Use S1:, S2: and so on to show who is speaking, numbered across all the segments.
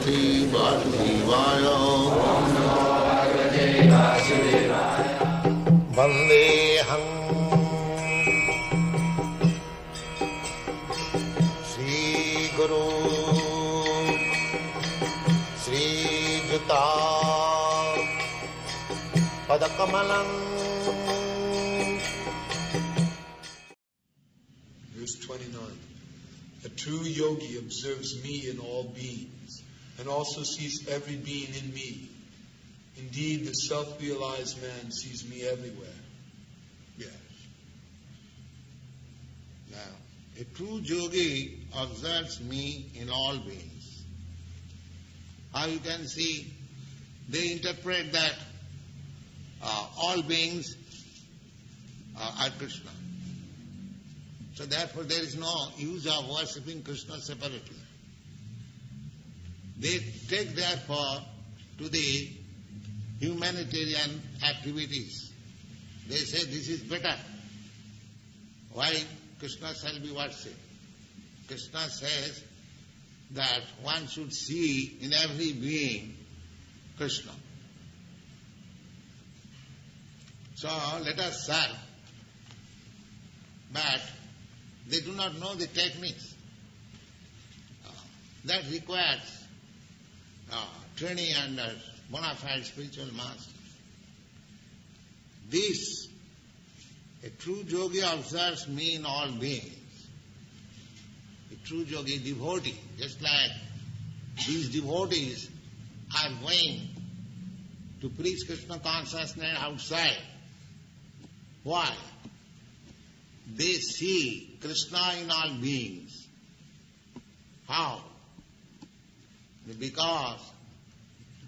S1: Bhagavate Vasudevaya. Vandeham Sri Guru Sri Juta Padakamalam.
S2: Verse 29. A true yogi observes me in all beings, and also sees every being in me. Indeed, the self-realized man sees me everywhere.
S1: Yes. Now, a true yogi observes me in all beings. How you can see, they interpret that all beings are Krishna. So therefore there is no use of worshipping Krishna separately. They take therefore to the humanitarian activities. They say this is better. Why Krishna shall be worshipped? Krishna says that one should see in every being Krishna. So let us serve. But they do not know the techniques. That requires training under bona fide spiritual masters. This, a true yogi observes me in all beings. A true yogi, devotee, just like these devotees are going to preach Krishna consciousness outside. Why? They see Krishna in all beings. How? Because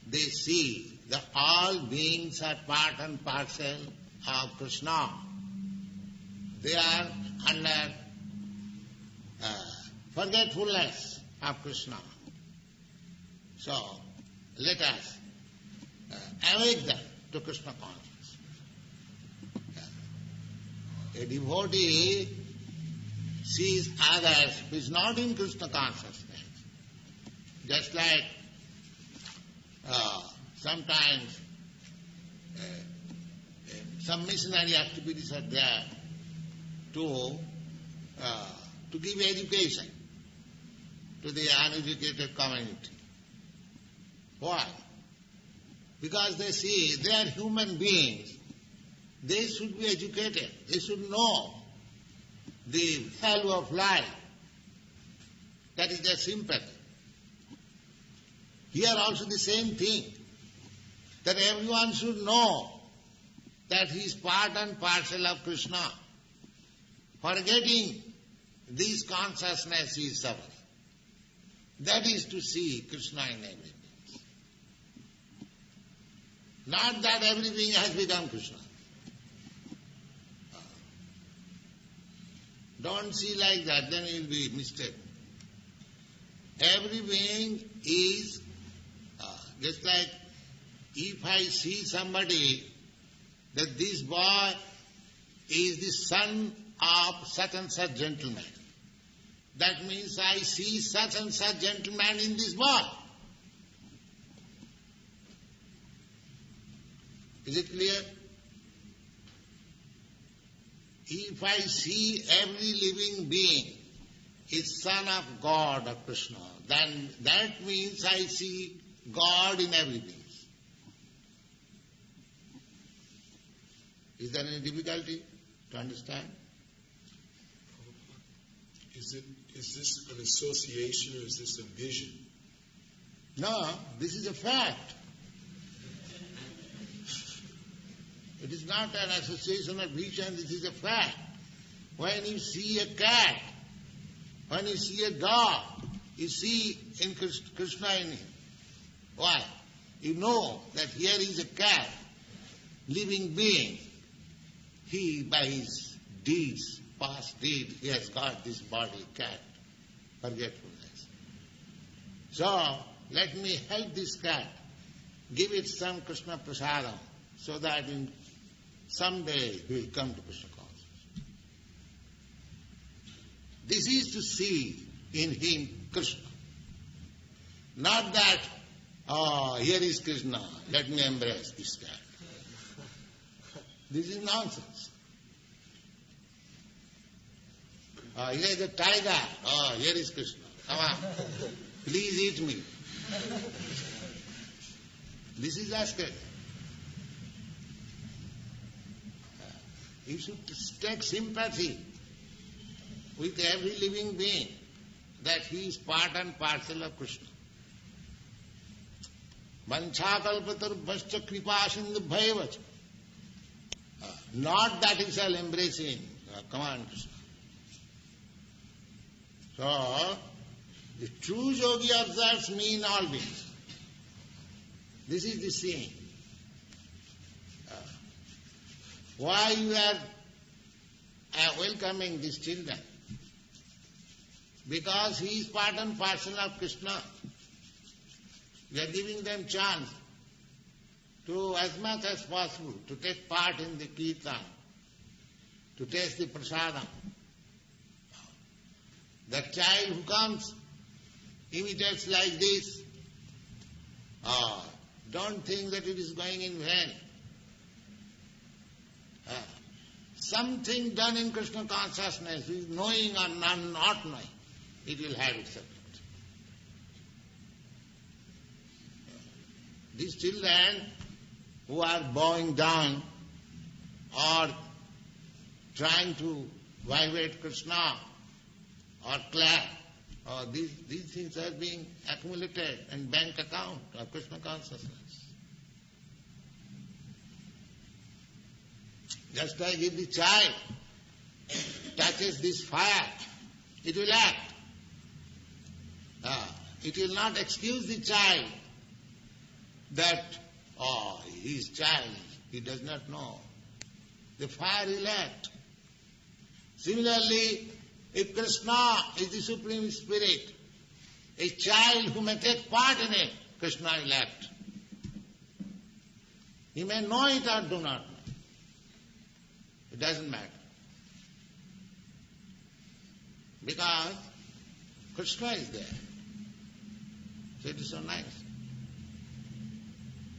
S1: they see that all beings are part and parcel of Krishna. They are under forgetfulness of Krishna. So, let us awake them to Krishna consciousness. A devotee sees others who is not in Krishna consciousness. Just like sometimes some missionary activities are there to give education to the uneducated community. Why? Because they see they are human beings. They should be educated. They should know the value of life. That is their sympathy. Here also the same thing, that everyone should know that he is part and parcel of Krishna. Forgetting this consciousness is suffering. That is to see Krishna in everything. Not that everything has become Krishna. Don't see like that, then you will be mistaken. Every being is just like if I see somebody that this boy is the son of such and such gentleman. That means I see such and such gentleman in this boy. Is it clear? If I see every living being is son of God or Krishna, then that means I see God in everything. Is there any difficulty to understand?
S2: Is this an association or is this a vision?
S1: No, this is a fact. It is not an association or vision, this is a fact. When you see a cat, when you see a dog, you see in Krishna in him. Why? You know that here is a cat, living being. He, by his deeds, past deed, he has got this body, cat, forgetfulness. So, let me help this cat, give it some Krishna prasadam, so that in someday he will come to Krishna consciousness. This is to see in him Krishna. Not that, here is Krishna, let me embrace this guy. This is nonsense. Here is a tiger, here is Krishna. Come on, please eat me. This is asking. You should take sympathy with every living being that he is part and parcel of Krishna. Vanchakalpatarvascha kripasindubhayavacha. Not that he shall embrace him. Come on, Krishna. So, the true yogi observes me in all beings. This is the seeing. Why you are welcoming these children? Because he is part and parcel of Krishna. We are giving them chance to, as much as possible, to take part in the kirtan, to taste the prasadam. That child who comes, imitates like this, don't think that it is going in vain. Something done in Krishna consciousness, is knowing or not knowing, it will have its effect. These children who are bowing down or trying to vibrate Krishna or clap, these things are being accumulated in bank account of Krishna consciousness. Just like if the child touches this fire, it will act. It will not excuse the child that, he is child, he does not know. The fire will act. Similarly, if Krishna is the Supreme Spirit, a child who may take part in it, Krishna will act. He may know it or do not know. It doesn't matter. Because Krishna is there. So it is so nice.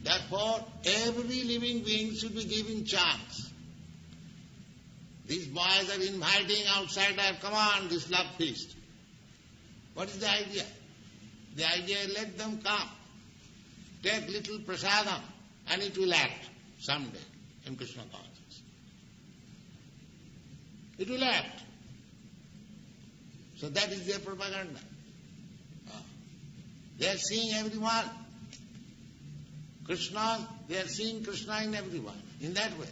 S1: Therefore, every living being should be given chance. These boys are inviting outsiders, come on, this love feast. What is the idea? The idea is let them come. Take little prasadam and it will act someday in Krishna consciousness. It will act. So that is their propaganda. They are seeing everyone. Krishna, they are seeing Krishna in everyone, in that way.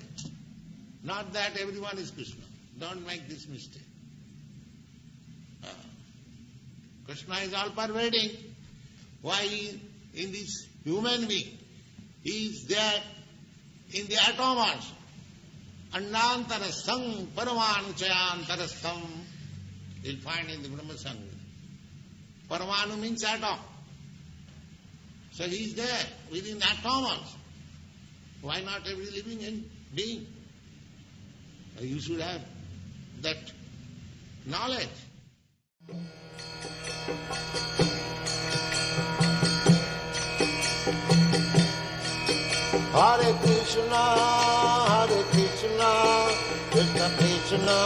S1: Not that everyone is Krishna. Don't make this mistake. Krishna is all pervading. Why in this human being? He is there in the atom also. Annantarastham paramanu chayantarastham. You'll find in the Brahma Sangha. Paramanu means atom. So he is there within atom also. Why not every living being? You should have that knowledge. Hare Krishna, Krishna Krishna,